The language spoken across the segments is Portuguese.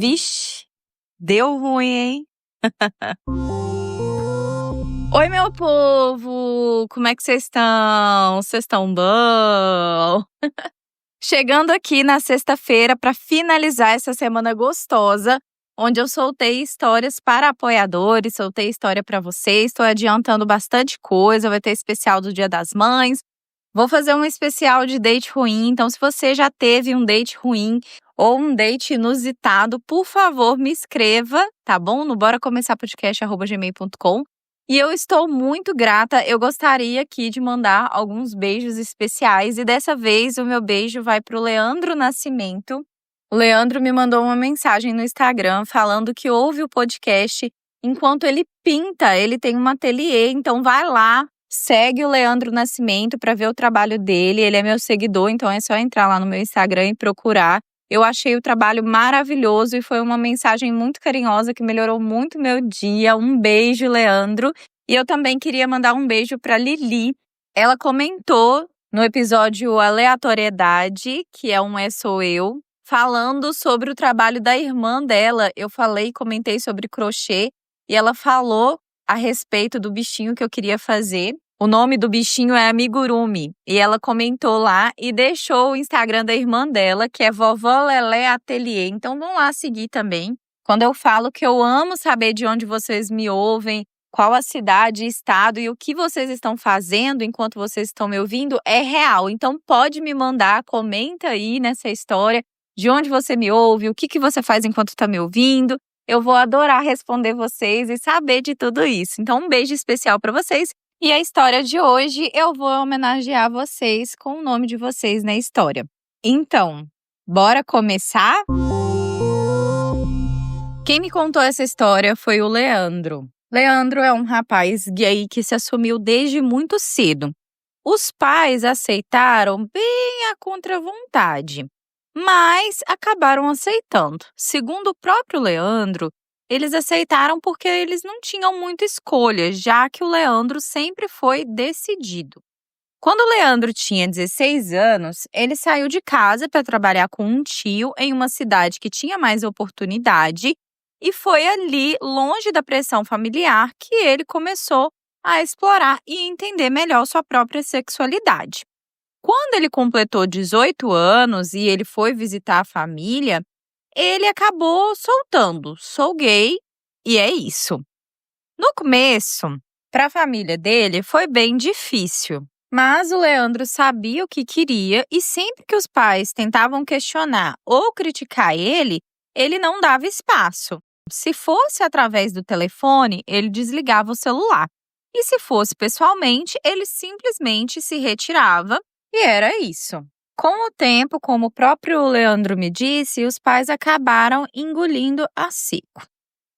Vixe, deu ruim, hein? Oi, meu povo! Como é que vocês estão? Vocês estão bom? Chegando aqui na sexta-feira para finalizar essa semana gostosa, onde eu soltei histórias para apoiadores, soltei história para vocês, estou adiantando bastante coisa, vai ter especial do Dia das Mães, vou fazer um especial de date ruim, então se você já teve um date ruim ou um date inusitado, por favor, me escreva, tá bom? No boracomeçarpodcast@gmail.com. E eu estou muito grata, eu gostaria aqui de mandar alguns beijos especiais e dessa vez o meu beijo vai para o Leandro Nascimento. O Leandro me mandou uma mensagem no Instagram falando que ouve o podcast enquanto ele pinta, ele tem um ateliê, então vai lá, segue o Leandro Nascimento para ver o trabalho dele, ele é meu seguidor, então é só entrar lá no meu Instagram e procurar. Eu achei o trabalho maravilhoso e foi uma mensagem muito carinhosa que melhorou muito meu dia. Um beijo, Leandro. E eu também queria mandar um beijo para Lili. Ela comentou no episódio Aleatoriedade, que é um É Sou Eu, falando sobre o trabalho da irmã dela. Eu falei, comentei sobre crochê e ela falou a respeito do bichinho que eu queria fazer. O nome do bichinho é Amigurumi e ela comentou lá e deixou o Instagram da irmã dela, que é Vovó Lelé Ateliê. Então vão lá seguir também. Quando eu falo que eu amo saber de onde vocês me ouvem, qual a cidade, estado e o que vocês estão fazendo enquanto vocês estão me ouvindo, é real. Então pode me mandar, comenta aí nessa história de onde você me ouve, o que você faz enquanto está me ouvindo. Eu vou adorar responder vocês e saber de tudo isso. Então um beijo especial para vocês. E a história de hoje eu vou homenagear vocês com o nome de vocês na história. Então, bora começar? Quem me contou essa história foi o Leandro. Leandro é um rapaz gay que se assumiu desde muito cedo. Os pais aceitaram bem à contravontade, mas acabaram aceitando. Segundo o próprio Leandro, eles aceitaram porque eles não tinham muita escolha, já que o Leandro sempre foi decidido. Quando o Leandro tinha 16 anos, ele saiu de casa para trabalhar com um tio em uma cidade que tinha mais oportunidade e foi ali, longe da pressão familiar, que ele começou a explorar e entender melhor sua própria sexualidade. Quando ele completou 18 anos e ele foi visitar a família, ele acabou soltando, sou gay e é isso. No começo, para a família dele foi bem difícil, mas o Leandro sabia o que queria e sempre que os pais tentavam questionar ou criticar ele, ele não dava espaço. Se fosse através do telefone, ele desligava o celular. E se fosse pessoalmente, ele simplesmente se retirava e era isso. Com o tempo, como o próprio Leandro me disse, os pais acabaram engolindo a seco.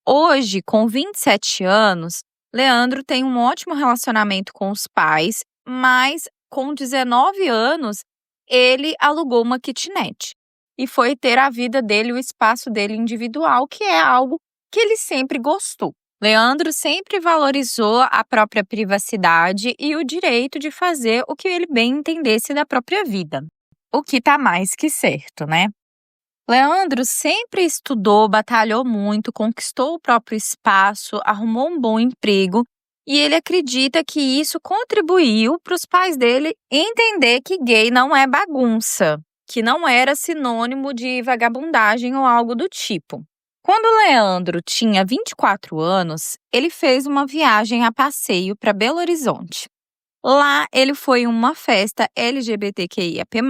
Hoje, com 27 anos, Leandro tem um ótimo relacionamento com os pais, mas com 19 anos, ele alugou uma kitnet e foi ter a vida dele, o espaço dele individual, que é algo que ele sempre gostou. Leandro sempre valorizou a própria privacidade e o direito de fazer o que ele bem entendesse da própria vida. O que tá mais que certo, né? Leandro sempre estudou, batalhou muito, conquistou o próprio espaço, arrumou um bom emprego e ele acredita que isso contribuiu para os pais dele entender que gay não é bagunça, que não era sinônimo de vagabundagem ou algo do tipo. Quando Leandro tinha 24 anos, ele fez uma viagem a passeio para Belo Horizonte. Lá, ele foi em uma festa LGBTQIAP+,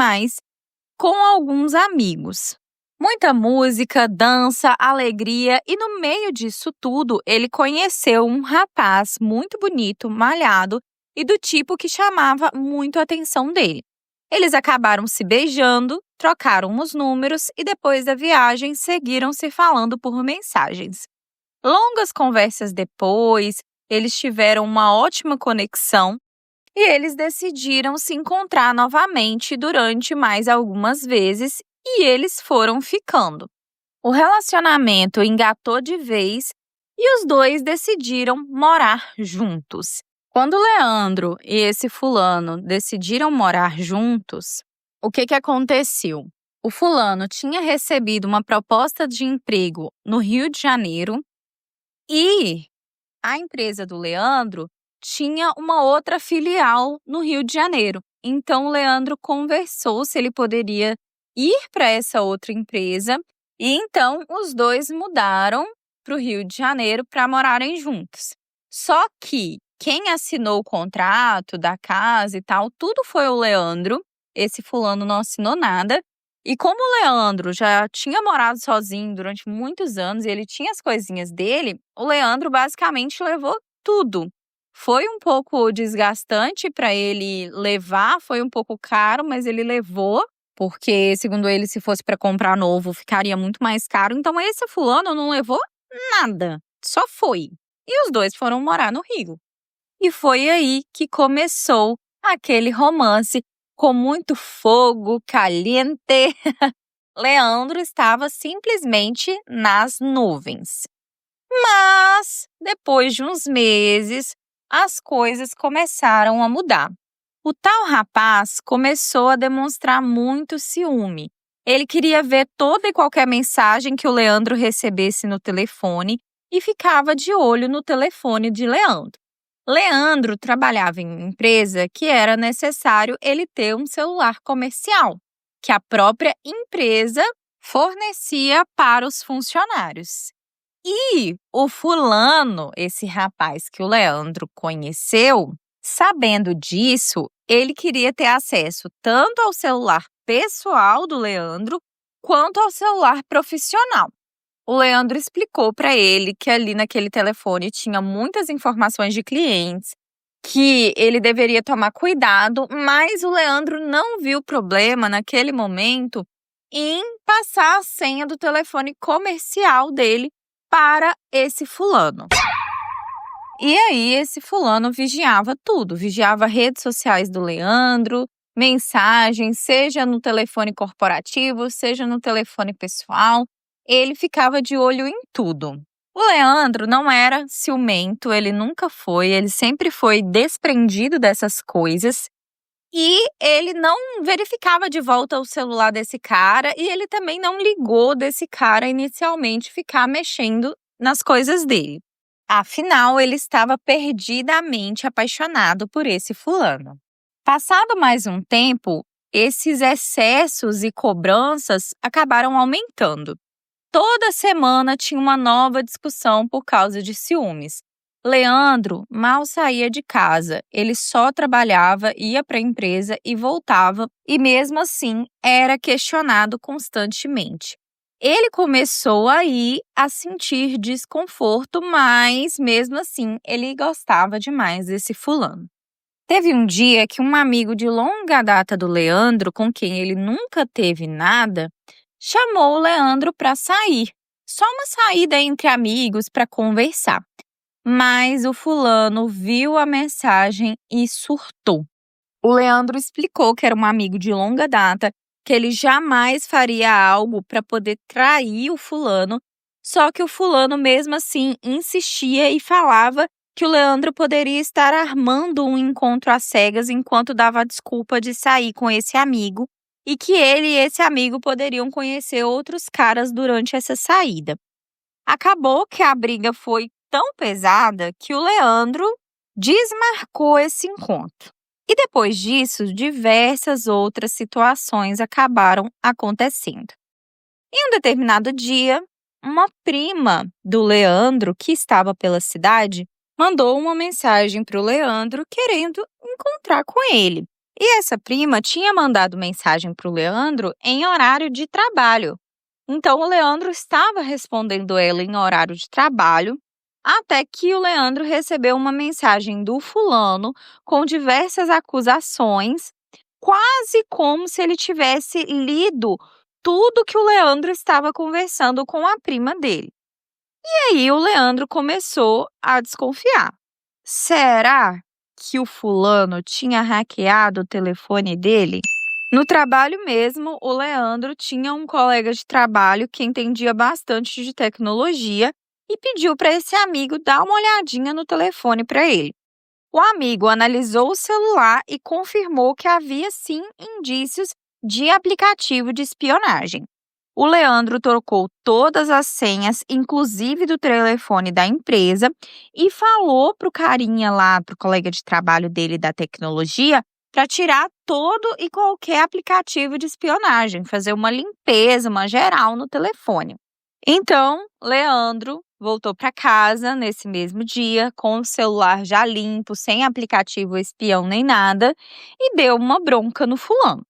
com alguns amigos. Muita música, dança, alegria e no meio disso tudo, ele conheceu um rapaz muito bonito, malhado e do tipo que chamava muito a atenção dele. Eles acabaram se beijando, trocaram os números e depois da viagem seguiram se falando por mensagens. Longas conversas depois, eles tiveram uma ótima conexão e eles decidiram se encontrar novamente durante mais algumas vezes e eles foram ficando. O relacionamento engatou de vez e os dois decidiram morar juntos. Quando Leandro e esse fulano decidiram morar juntos, o que aconteceu? O fulano tinha recebido uma proposta de emprego no Rio de Janeiro e a empresa do Leandro tinha uma outra filial no Rio de Janeiro. Então, o Leandro conversou se ele poderia ir para essa outra empresa e então os dois mudaram para o Rio de Janeiro para morarem juntos. Só que quem assinou o contrato da casa e tal, tudo foi o Leandro. Esse fulano não assinou nada. E como o Leandro já tinha morado sozinho durante muitos anos e ele tinha as coisinhas dele, o Leandro basicamente levou tudo. Foi um pouco desgastante para ele levar, foi um pouco caro, mas ele levou, porque, segundo ele, se fosse para comprar novo, ficaria muito mais caro. Então, esse fulano não levou nada, só foi. E os dois foram morar no Rio. E foi aí que começou aquele romance com muito fogo, caliente. Leandro estava simplesmente nas nuvens. Mas, depois de uns meses, as coisas começaram a mudar. O tal rapaz começou a demonstrar muito ciúme. Ele queria ver toda e qualquer mensagem que o Leandro recebesse no telefone e ficava de olho no telefone de Leandro. Leandro trabalhava em uma empresa que era necessário ele ter um celular comercial, que a própria empresa fornecia para os funcionários. E o fulano, esse rapaz que o Leandro conheceu, sabendo disso, ele queria ter acesso tanto ao celular pessoal do Leandro quanto ao celular profissional. O Leandro explicou para ele que ali naquele telefone tinha muitas informações de clientes, que ele deveria tomar cuidado, mas o Leandro não viu problema naquele momento em passar a senha do telefone comercial dele para esse fulano. E aí esse fulano vigiava tudo, vigiava redes sociais do Leandro, mensagens, seja no telefone corporativo, seja no telefone pessoal. Ele ficava de olho em tudo. O Leandro não era ciumento, ele nunca foi, ele sempre foi desprendido dessas coisas. E ele não verificava de volta o celular desse cara e ele também não ligou desse cara inicialmente ficar mexendo nas coisas dele. Afinal, ele estava perdidamente apaixonado por esse fulano. Passado mais um tempo, esses excessos e cobranças acabaram aumentando. Toda semana tinha uma nova discussão por causa de ciúmes. Leandro mal saía de casa, ele só trabalhava, ia para a empresa e voltava, e mesmo assim era questionado constantemente. Ele começou aí a sentir desconforto, mas mesmo assim ele gostava demais desse fulano. Teve um dia que um amigo de longa data do Leandro, com quem ele nunca teve nada, chamou o Leandro para sair. Só uma saída entre amigos para conversar. Mas o fulano viu a mensagem e surtou. O Leandro explicou que era um amigo de longa data, que ele jamais faria algo para poder trair o fulano, só que o fulano mesmo assim insistia e falava que o Leandro poderia estar armando um encontro às cegas enquanto dava a desculpa de sair com esse amigo e que ele e esse amigo poderiam conhecer outros caras durante essa saída. Acabou que a briga foi tão pesada que o Leandro desmarcou esse encontro. E depois disso, diversas outras situações acabaram acontecendo. Em um determinado dia, uma prima do Leandro, que estava pela cidade, mandou uma mensagem para o Leandro querendo encontrar com ele. E essa prima tinha mandado mensagem para o Leandro em horário de trabalho. Então, o Leandro estava respondendo ela em horário de trabalho, até que o Leandro recebeu uma mensagem do fulano com diversas acusações, quase como se ele tivesse lido tudo que o Leandro estava conversando com a prima dele. E aí o Leandro começou a desconfiar. Será que o fulano tinha hackeado o telefone dele? No trabalho mesmo, o Leandro tinha um colega de trabalho que entendia bastante de tecnologia e pediu para esse amigo dar uma olhadinha no telefone para ele. O amigo analisou o celular e confirmou que havia sim indícios de aplicativo de espionagem. O Leandro trocou todas as senhas, inclusive do telefone da empresa, e falou pro carinha lá, pro colega de trabalho dele da tecnologia, para tirar todo e qualquer aplicativo de espionagem, fazer uma limpeza, uma geral no telefone. Então, Leandro voltou para casa nesse mesmo dia, com o celular já limpo, sem aplicativo espião nem nada, e deu uma bronca no fulano.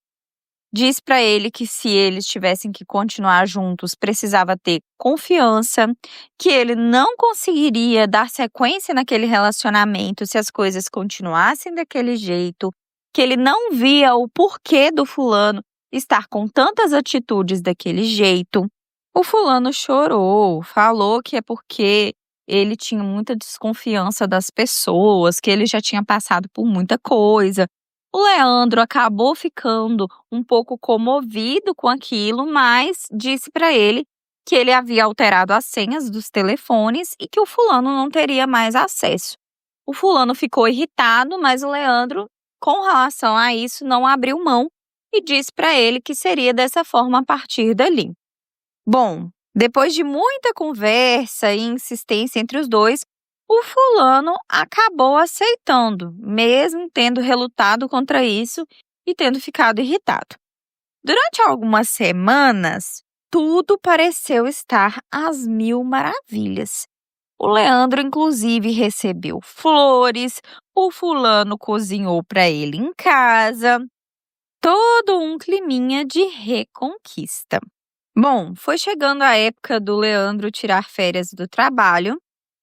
Diz para ele que se eles tivessem que continuar juntos, precisava ter confiança, que ele não conseguiria dar sequência naquele relacionamento se as coisas continuassem daquele jeito, que ele não via o porquê do fulano estar com tantas atitudes daquele jeito. O fulano chorou, falou que é porque ele tinha muita desconfiança das pessoas, que ele já tinha passado por muita coisa. O Leandro acabou ficando um pouco comovido com aquilo, mas disse para ele que ele havia alterado as senhas dos telefones e que o fulano não teria mais acesso. O fulano ficou irritado, mas o Leandro, com relação a isso, não abriu mão e disse para ele que seria dessa forma a partir dali. Bom, depois de muita conversa e insistência entre os dois, o fulano acabou aceitando, mesmo tendo relutado contra isso e tendo ficado irritado. Durante algumas semanas, tudo pareceu estar às mil maravilhas. O Leandro, inclusive, recebeu flores, o fulano cozinhou para ele em casa. Todo um climinha de reconquista. Bom, foi chegando a época do Leandro tirar férias do trabalho.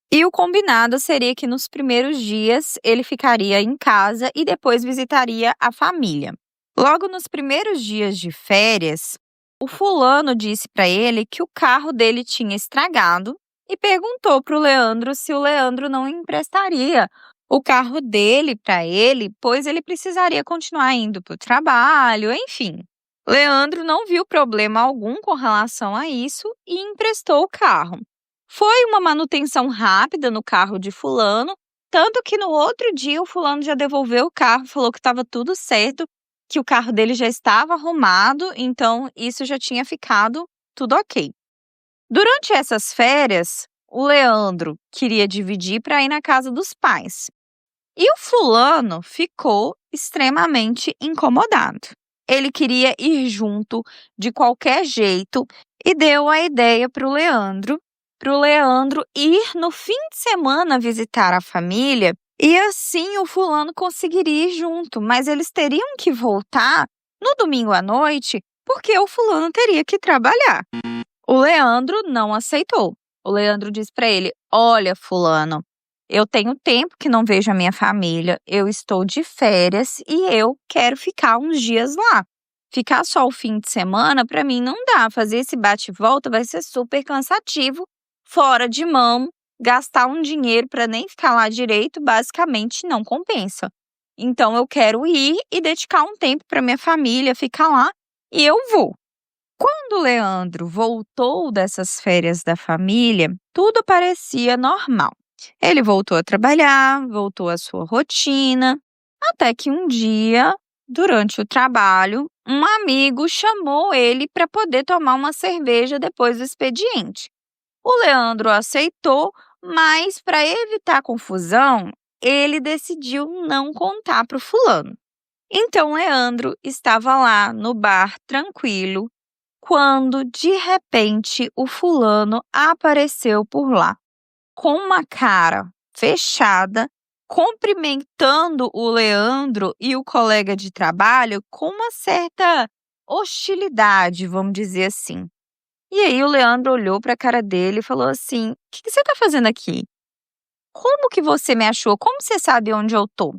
E o combinado seria que nos primeiros dias ele ficaria em casa e depois visitaria a família. Logo nos primeiros dias de férias, o fulano disse para ele que o carro dele tinha estragado e perguntou para o Leandro se o Leandro não emprestaria o carro dele para ele, pois ele precisaria continuar indo para o trabalho, enfim. Leandro não viu problema algum com relação a isso e emprestou o carro. Foi uma manutenção rápida no carro de fulano, tanto que no outro dia o fulano já devolveu o carro, falou que estava tudo certo, que o carro dele já estava arrumado, então isso já tinha ficado tudo ok. Durante essas férias, o Leandro queria dividir para ir na casa dos pais. E o fulano ficou extremamente incomodado. Ele queria ir junto de qualquer jeito e deu a ideia para o Leandro ir no fim de semana visitar a família e assim o fulano conseguiria ir junto, mas eles teriam que voltar no domingo à noite porque o fulano teria que trabalhar. O Leandro não aceitou. O Leandro disse para ele: "Olha, fulano, eu tenho tempo que não vejo a minha família, eu estou de férias e eu quero ficar uns dias lá. Ficar só o fim de semana, para mim, não dá. Fazer esse bate e volta vai ser super cansativo, fora de mão, gastar um dinheiro para nem ficar lá direito, basicamente não compensa. Então, eu quero ir e dedicar um tempo para minha família, ficar lá, e eu vou." Quando o Leandro voltou dessas férias da família, tudo parecia normal. Ele voltou a trabalhar, voltou à sua rotina, até que um dia, durante o trabalho, um amigo chamou ele para poder tomar uma cerveja depois do expediente. O Leandro aceitou, mas para evitar confusão, ele decidiu não contar para o fulano. Então, Leandro estava lá no bar tranquilo, quando, de repente, o fulano apareceu por lá, com uma cara fechada, cumprimentando o Leandro e o colega de trabalho com uma certa hostilidade, vamos dizer assim. E aí o Leandro olhou para a cara dele e falou assim: "O que você está fazendo aqui? Como que você me achou? Como você sabe onde eu tô?"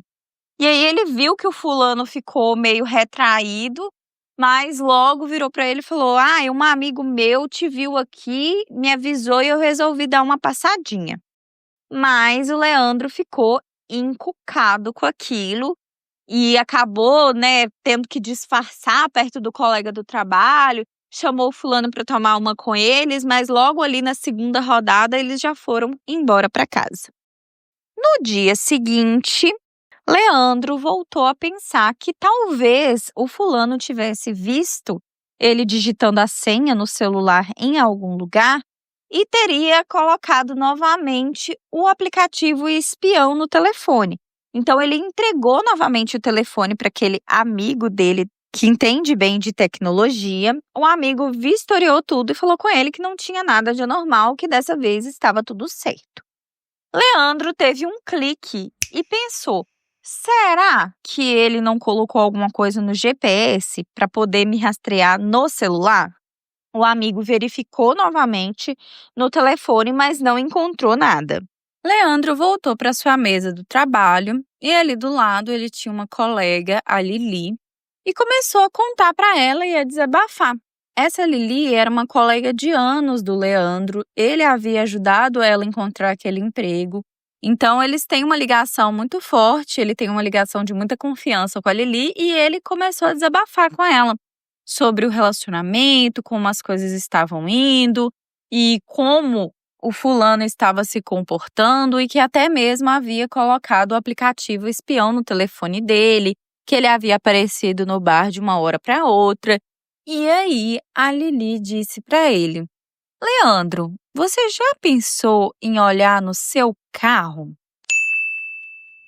E aí ele viu que o fulano ficou meio retraído, mas logo virou para ele e falou: um amigo meu te viu aqui, me avisou e eu resolvi dar uma passadinha." Mas o Leandro ficou encucado com aquilo e acabou, tendo que disfarçar perto do colega do trabalho, chamou o fulano para tomar uma com eles, mas logo ali na segunda rodada eles já foram embora para casa. No dia seguinte, Leandro voltou a pensar que talvez o fulano tivesse visto ele digitando a senha no celular em algum lugar e teria colocado novamente o aplicativo espião no telefone. Então ele entregou novamente o telefone para aquele amigo dele que entende bem de tecnologia. O amigo vistoriou tudo e falou com ele que não tinha nada de anormal, que dessa vez estava tudo certo. Leandro teve um clique e pensou: será que ele não colocou alguma coisa no GPS para poder me rastrear no celular? O amigo verificou novamente no telefone, mas não encontrou nada. Leandro voltou para sua mesa do trabalho e ali do lado ele tinha uma colega, a Lili, e começou a contar para ela e a desabafar. Essa Lili era uma colega de anos do Leandro, ele havia ajudado ela a encontrar aquele emprego. Então, eles têm uma ligação muito forte, ele tem uma ligação de muita confiança com a Lili e ele começou a desabafar com ela sobre o relacionamento, como as coisas estavam indo e como o fulano estava se comportando e que até mesmo havia colocado o aplicativo espião no telefone dele, que ele havia aparecido no bar de uma hora para outra. E aí, a Lili disse para ele: Leandro, você já pensou em olhar no seu carro?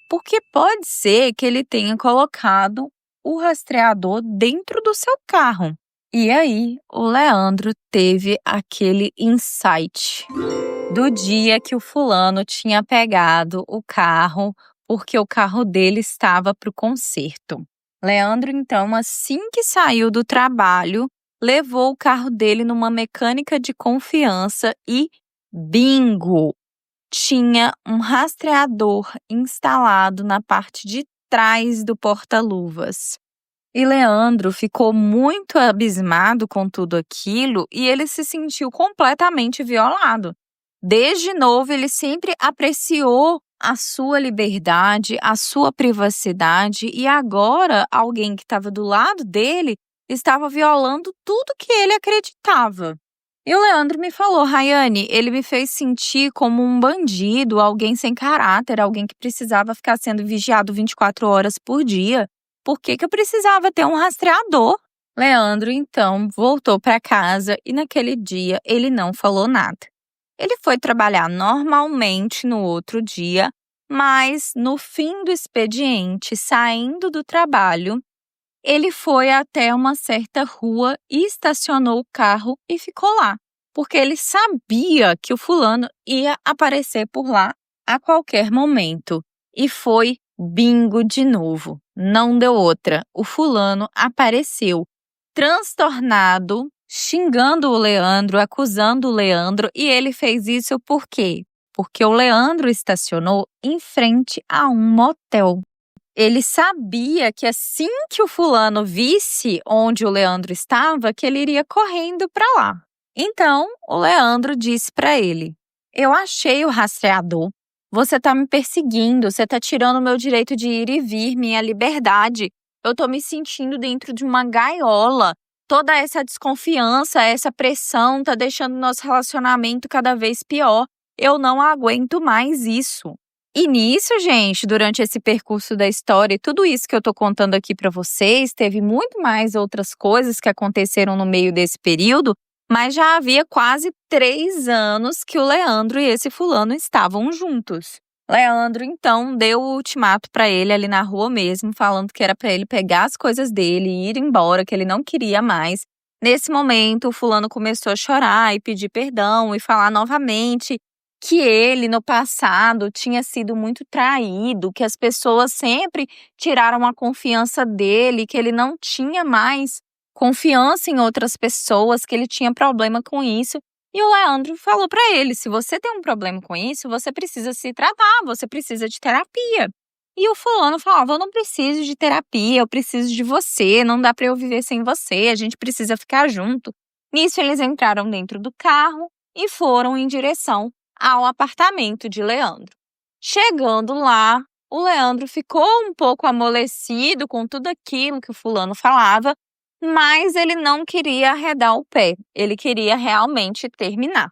Porque pode ser que ele tenha colocado o rastreador dentro do seu carro. E aí, o Leandro teve aquele insight do dia que o fulano tinha pegado o carro porque o carro dele estava para o conserto. Leandro, então, assim que saiu do trabalho, levou o carro dele numa mecânica de confiança e bingo! Tinha um rastreador instalado na parte de trás do porta-luvas. E Leandro ficou muito abismado com tudo aquilo e ele se sentiu completamente violado. Desde novo, ele sempre apreciou a sua liberdade, a sua privacidade e agora alguém que estava do lado dele estava violando tudo que ele acreditava. E o Leandro me falou: Rayane, ele me fez sentir como um bandido, alguém sem caráter, alguém que precisava ficar sendo vigiado 24 horas por dia. Por que eu precisava ter um rastreador? Leandro, então, voltou para casa e naquele dia ele não falou nada. Ele foi trabalhar normalmente no outro dia, mas no fim do expediente, saindo do trabalho, ele foi até uma certa rua e estacionou o carro e ficou lá, porque ele sabia que o fulano ia aparecer por lá a qualquer momento. E foi bingo de novo. Não deu outra. O fulano apareceu transtornado, xingando o Leandro, acusando o Leandro, e ele fez isso por quê? Porque o Leandro estacionou em frente a um motel. Ele sabia que assim que o fulano visse onde o Leandro estava, que ele iria correndo para lá. Então, o Leandro disse para ele: eu achei o rastreador. Você está me perseguindo, você está tirando o meu direito de ir e vir, minha liberdade. Eu estou me sentindo dentro de uma gaiola. Toda essa desconfiança, essa pressão está deixando nosso relacionamento cada vez pior. Eu não aguento mais isso. E nisso, gente, durante esse percurso da história e tudo isso que eu tô contando aqui para vocês, teve muito mais outras coisas que aconteceram no meio desse período, mas já havia quase 3 anos que o Leandro e esse fulano estavam juntos. Leandro, então, deu o ultimato para ele ali na rua mesmo, falando que era para ele pegar as coisas dele e ir embora, que ele não queria mais. Nesse momento, o fulano começou a chorar e pedir perdão e falar novamente que ele, no passado, tinha sido muito traído, que as pessoas sempre tiraram a confiança dele, que ele não tinha mais confiança em outras pessoas, que ele tinha problema com isso. E o Leandro falou para ele: se você tem um problema com isso, você precisa se tratar, você precisa de terapia. E o fulano falava: eu não preciso de terapia, eu preciso de você, não dá para eu viver sem você, a gente precisa ficar junto. Nisso, eles entraram dentro do carro e foram em direção ao apartamento de Leandro. Chegando lá, o Leandro ficou um pouco amolecido com tudo aquilo que o fulano falava, mas ele não queria arredar o pé, ele queria realmente terminar.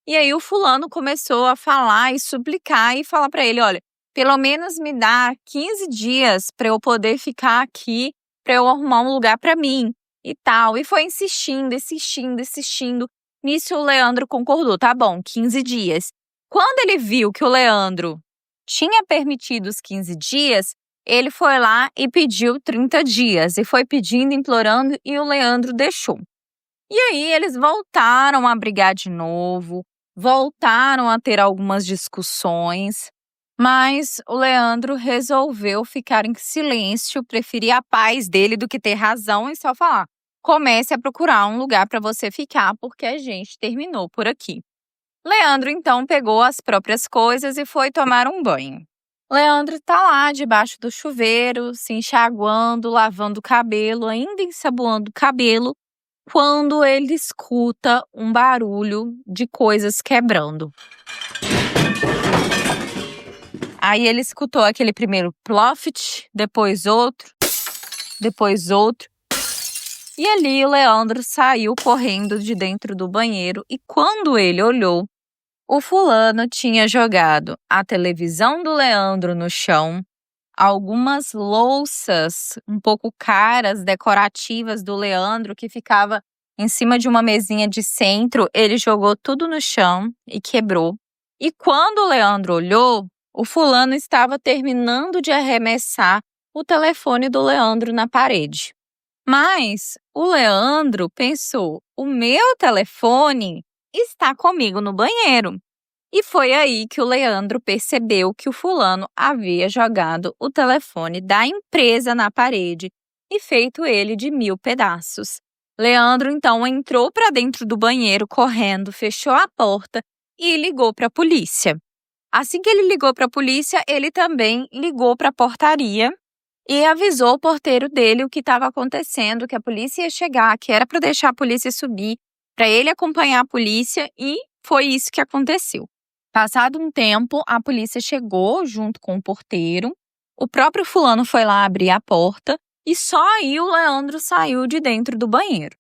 E aí o fulano começou a falar e suplicar e falar para ele: olha, pelo menos me dá 15 dias para eu poder ficar aqui, para eu arrumar um lugar para mim e tal. E foi insistindo, insistindo, insistindo. Nisso o Leandro concordou, tá bom, 15 dias. Quando ele viu que o Leandro tinha permitido os 15 dias, ele foi lá e pediu 30 dias. E foi pedindo, implorando, e o Leandro deixou. E aí eles voltaram a brigar de novo, voltaram a ter algumas discussões, mas o Leandro resolveu ficar em silêncio, preferir a paz dele do que ter razão e só falar: comece a procurar um lugar para você ficar, porque a gente terminou por aqui. Leandro então pegou as próprias coisas e foi tomar um banho. Leandro tá lá debaixo do chuveiro, se enxaguando, lavando o cabelo, ainda ensaboando o cabelo, quando ele escuta um barulho de coisas quebrando. Aí ele escutou aquele primeiro ploft, depois outro, depois outro. E ali o Leandro saiu correndo de dentro do banheiro e quando ele olhou, o fulano tinha jogado a televisão do Leandro no chão, algumas louças um pouco caras, decorativas do Leandro, que ficava em cima de uma mesinha de centro, ele jogou tudo no chão e quebrou. E quando o Leandro olhou, o fulano estava terminando de arremessar o telefone do Leandro na parede. Mas o Leandro pensou: o meu telefone está comigo no banheiro. E foi aí que o Leandro percebeu que o fulano havia jogado o telefone da empresa na parede e feito ele de 1000 pedaços. Leandro então entrou para dentro do banheiro correndo, fechou a porta e ligou para a polícia. Assim que ele ligou para a polícia, ele também ligou para a portaria e avisou o porteiro dele o que estava acontecendo, que a polícia ia chegar, que era para deixar a polícia subir, para ele acompanhar a polícia, e foi isso que aconteceu. Passado um tempo, a polícia chegou junto com o porteiro, o próprio fulano foi lá abrir a porta e só aí o Leandro saiu de dentro do banheiro.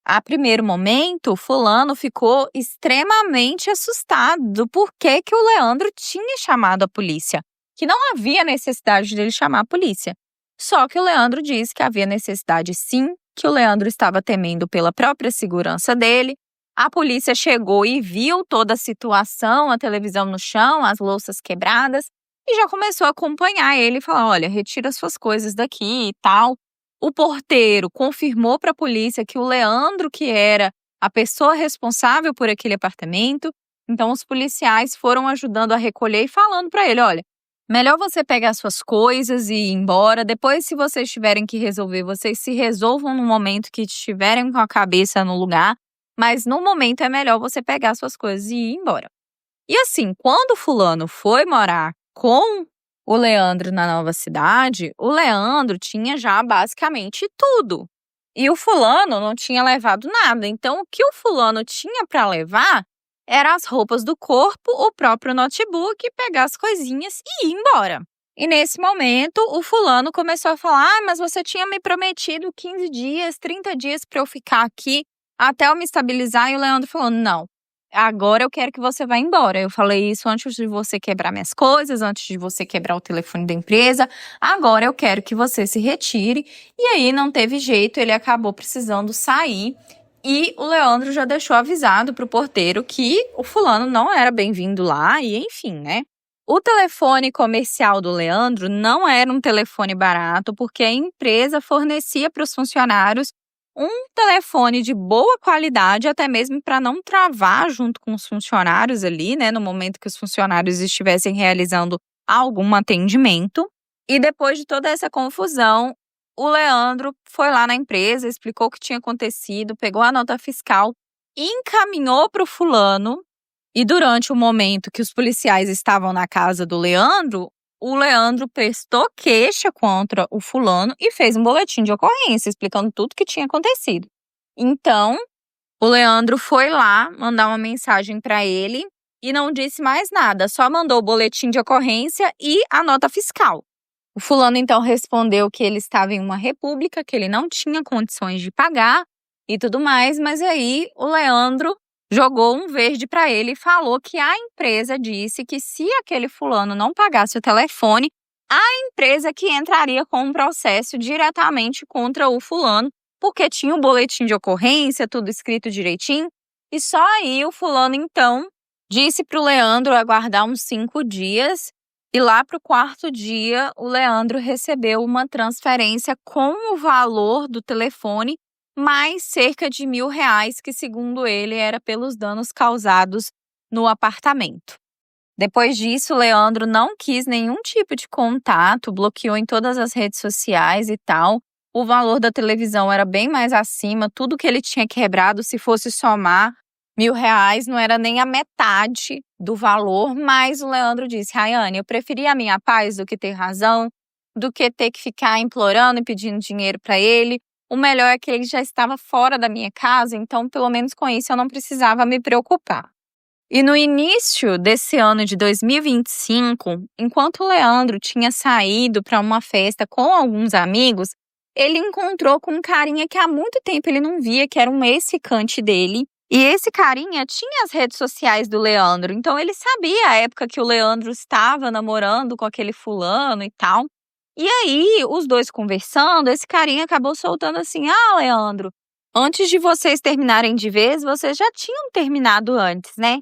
A primeiro momento, o fulano ficou extremamente assustado do porquê que o Leandro tinha chamado a polícia, que não havia necessidade dele chamar a polícia. Só que o Leandro disse que havia necessidade sim, que o Leandro estava temendo pela própria segurança dele. A polícia chegou e viu toda a situação, a televisão no chão, as louças quebradas, e já começou a acompanhar ele e falar: olha, retira suas coisas daqui e tal. O porteiro confirmou para a polícia que o Leandro que era a pessoa responsável por aquele apartamento. Então os policiais foram ajudando a recolher e falando para ele: olha, melhor você pegar suas coisas e ir embora. Depois, se vocês tiverem que resolver, vocês se resolvam no momento que estiverem com a cabeça no lugar. Mas no momento é melhor você pegar suas coisas e ir embora. E assim, quando o fulano foi morar com o Leandro na nova cidade, o Leandro tinha já basicamente tudo. E o fulano não tinha levado nada. Então, o que o fulano tinha para levar eram as roupas do corpo, o próprio notebook, pegar as coisinhas e ir embora. E nesse momento, o fulano começou a falar: mas você tinha me prometido 15 dias, 30 dias para eu ficar aqui até eu me estabilizar. E o Leandro falou: não, agora eu quero que você vá embora. Eu falei isso antes de você quebrar minhas coisas, antes de você quebrar o telefone da empresa. Agora eu quero que você se retire. E aí não teve jeito, ele acabou precisando sair. E o Leandro já deixou avisado pro porteiro que o fulano não era bem-vindo lá e enfim, né? O telefone comercial do Leandro não era um telefone barato, porque a empresa fornecia para os funcionários um telefone de boa qualidade, até mesmo para não travar junto com os funcionários ali, né, no momento que os funcionários estivessem realizando algum atendimento. E depois de toda essa confusão, o Leandro foi lá na empresa, explicou o que tinha acontecido, pegou a nota fiscal e encaminhou para o fulano. E durante o momento que os policiais estavam na casa do Leandro, o Leandro prestou queixa contra o fulano e fez um boletim de ocorrência, explicando tudo o que tinha acontecido. Então, o Leandro foi lá mandar uma mensagem para ele e não disse mais nada, só mandou o boletim de ocorrência e a nota fiscal. O fulano então respondeu que ele estava em uma república, que ele não tinha condições de pagar e tudo mais, mas aí o Leandro jogou um verde para ele e falou que a empresa disse que se aquele fulano não pagasse o telefone, a empresa que entraria com um processo diretamente contra o fulano, porque tinha o boletim de ocorrência, tudo escrito direitinho, e só aí o fulano então disse para o Leandro aguardar uns 5 dias, e lá para o 4º dia o Leandro recebeu uma transferência com o valor do telefone, mais cerca de R$ 1.000, que segundo ele era pelos danos causados no apartamento. Depois disso, o Leandro não quis nenhum tipo de contato, bloqueou em todas as redes sociais e tal. O valor da televisão era bem mais acima, tudo que ele tinha quebrado, se fosse somar R$ 1.000, não era nem a metade do valor, mas o Leandro disse: Rayane, eu preferia a minha paz do que ter razão, do que ter que ficar implorando e pedindo dinheiro para ele. O melhor é que ele já estava fora da minha casa, então pelo menos com isso eu não precisava me preocupar. E no início desse ano de 2025, enquanto o Leandro tinha saído para uma festa com alguns amigos, ele encontrou com um carinha que há muito tempo ele não via, que era um ex-ficante dele. E esse carinha tinha as redes sociais do Leandro, então ele sabia a época que o Leandro estava namorando com aquele fulano e tal. E aí, os dois conversando, esse carinha acabou soltando assim: Ah, Leandro, antes de vocês terminarem de vez, vocês já tinham terminado antes, né?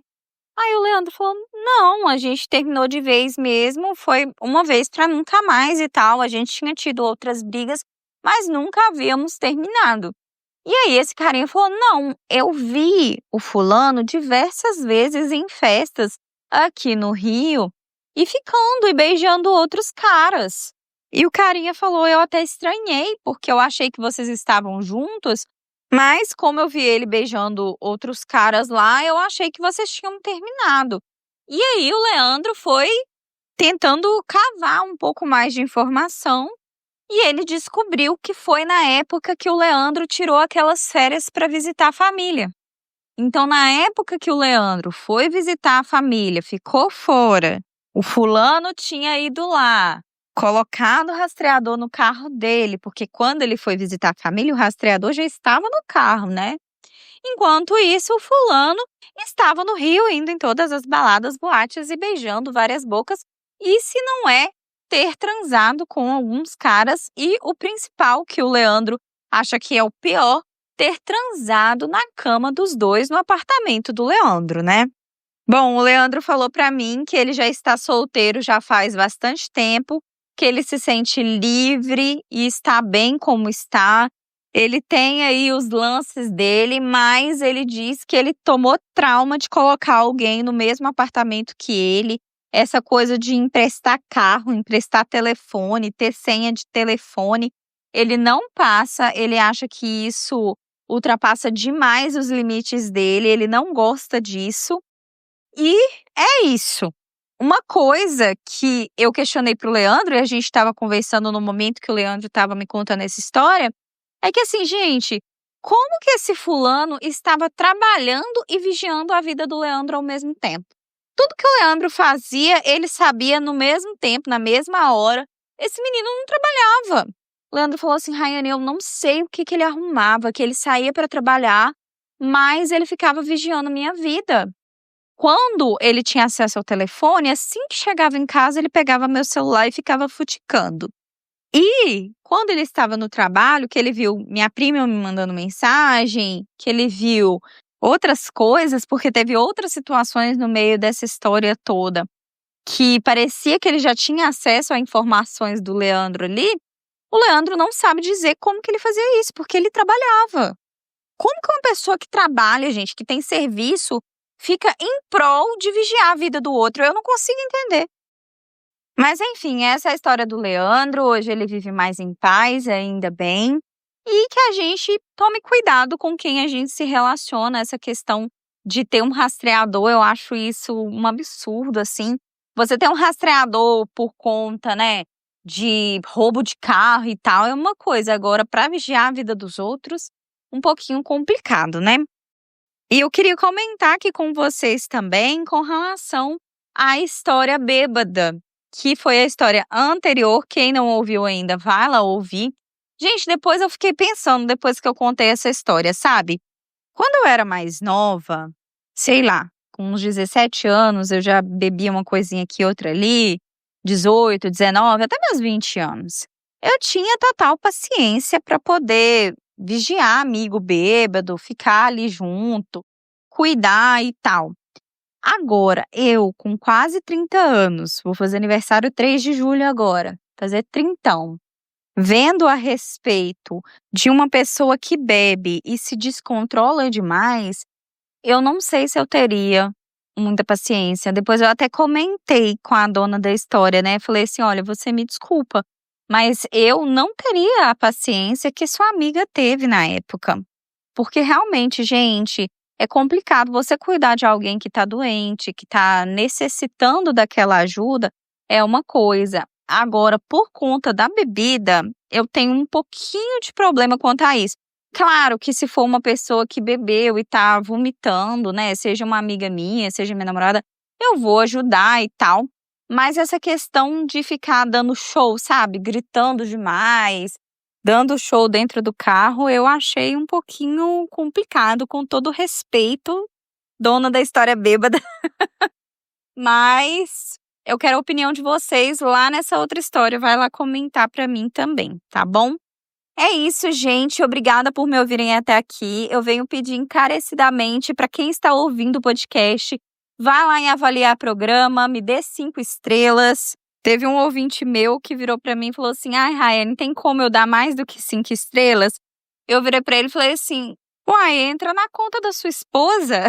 Aí o Leandro falou: Não, a gente terminou de vez mesmo, foi uma vez pra nunca mais e tal. A gente tinha tido outras brigas, mas nunca havíamos terminado. E aí esse carinha falou: Não, eu vi o fulano diversas vezes em festas aqui no Rio e ficando e beijando outros caras. E o carinha falou: Eu até estranhei, porque eu achei que vocês estavam juntos, mas como eu vi ele beijando outros caras lá, eu achei que vocês tinham terminado. E aí o Leandro foi tentando cavar um pouco mais de informação e ele descobriu que foi na época que o Leandro tirou aquelas férias para visitar a família. Então, na época que o Leandro foi visitar a família, ficou fora, o fulano tinha ido lá, colocado o rastreador no carro dele, porque quando ele foi visitar a família, o rastreador já estava no carro, né? Enquanto isso, o fulano estava no Rio, indo em todas as baladas, boates e beijando várias bocas. E se não é ter transado com alguns caras e o principal, que o Leandro acha que é o pior, ter transado na cama dos dois no apartamento do Leandro, né? Bom, o Leandro falou pra mim que ele já está solteiro já faz bastante tempo, que ele se sente livre e está bem como está. Ele tem aí os lances dele, mas ele diz que ele tomou trauma de colocar alguém no mesmo apartamento que ele. Essa coisa de emprestar carro, emprestar telefone, ter senha de telefone, ele não passa, ele acha que isso ultrapassa demais os limites dele, ele não gosta disso. E é isso. Uma coisa que eu questionei pro Leandro, e a gente estava conversando no momento que o Leandro estava me contando essa história, é que assim, gente, como que esse fulano estava trabalhando e vigiando a vida do Leandro ao mesmo tempo? Tudo que o Leandro fazia, ele sabia no mesmo tempo, na mesma hora. Esse menino não trabalhava. O Leandro falou assim: Rayane, eu não sei o que ele arrumava, que ele saía para trabalhar, mas ele ficava vigiando a minha vida. Quando ele tinha acesso ao telefone, assim que chegava em casa, ele pegava meu celular e ficava futicando. E quando ele estava no trabalho, que ele viu minha prima me mandando mensagem, que ele viu outras coisas, porque teve outras situações no meio dessa história toda, que parecia que ele já tinha acesso a informações do Leandro ali, o Leandro não sabe dizer como que ele fazia isso, porque ele trabalhava. Como que uma pessoa que trabalha, gente, que tem serviço, fica em prol de vigiar a vida do outro? Eu não consigo entender. Mas enfim, essa é a história do Leandro. Hoje ele vive mais em paz, ainda bem. E que a gente tome cuidado com quem a gente se relaciona. Essa questão de ter um rastreador, eu acho isso um absurdo, assim. Você ter um rastreador por conta, né, de roubo de carro e tal, é uma coisa. Agora, para vigiar a vida dos outros, um pouquinho complicado, né? E eu queria comentar aqui com vocês também com relação à história bêbada, que foi a história anterior. Quem não ouviu ainda, vai lá ouvir. Gente, depois eu fiquei pensando, depois que eu contei essa história, sabe? Quando eu era mais nova, sei lá, com uns 17 anos eu já bebia uma coisinha aqui, outra ali, 18, 19, até meus 20 anos. Eu tinha total paciência para poder vigiar amigo bêbado, ficar ali junto, cuidar e tal. Agora, eu com quase 30 anos, vou fazer aniversário 3 de julho agora, fazer trintão, vendo a respeito de uma pessoa que bebe e se descontrola demais, eu não sei se eu teria muita paciência. Depois eu até comentei com a dona da história, né, falei assim: "Olha, você me desculpa, mas eu não teria a paciência que sua amiga teve na época". Porque realmente, gente, é complicado você cuidar de alguém que tá doente, que tá necessitando daquela ajuda, é uma coisa. Agora, por conta da bebida, eu tenho um pouquinho de problema quanto a isso. Claro que se for uma pessoa que bebeu e tá vomitando, né, seja uma amiga minha, seja minha namorada, eu vou ajudar e tal. Mas essa questão de ficar dando show, sabe, gritando demais, dando show dentro do carro, eu achei um pouquinho complicado, com todo o respeito, dona da história bêbada. Mas eu quero a opinião de vocês lá nessa outra história, vai lá comentar pra mim também, tá bom? É isso, gente. Obrigada por me ouvirem até aqui. Eu venho pedir encarecidamente para quem está ouvindo o podcast, vá lá em avaliar programa, me dê 5 estrelas. Teve um ouvinte meu que virou para mim e falou assim: "Ai, Raiane, tem como eu dar mais do que 5 estrelas?" Eu virei para ele e falei assim: "Uai, entra na conta da sua esposa,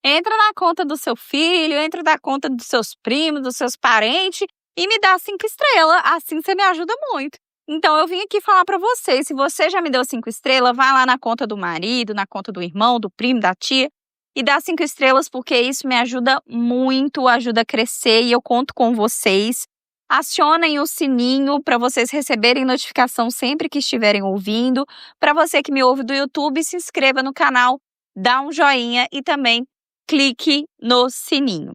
entra na conta do seu filho, entra na conta dos seus primos, dos seus parentes e me dá 5 estrelas. Assim você me ajuda muito." Então eu vim aqui falar pra vocês, se você já me deu 5 estrelas, vai lá na conta do marido, na conta do irmão, do primo, da tia e dá 5 estrelas, porque isso me ajuda muito, ajuda a crescer e eu conto com vocês. Acionem o sininho para vocês receberem notificação sempre que estiverem ouvindo. Para você que me ouve do YouTube, se inscreva no canal, dá um joinha e também clique no sininho.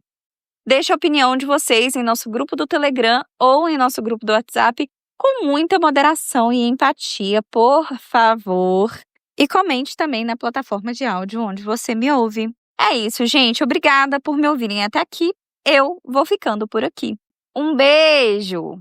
Deixe a opinião de vocês em nosso grupo do Telegram ou em nosso grupo do WhatsApp, com muita moderação e empatia, por favor. E comente também na plataforma de áudio onde você me ouve. É isso, gente. Obrigada por me ouvirem até aqui. Eu vou ficando por aqui. Um beijo!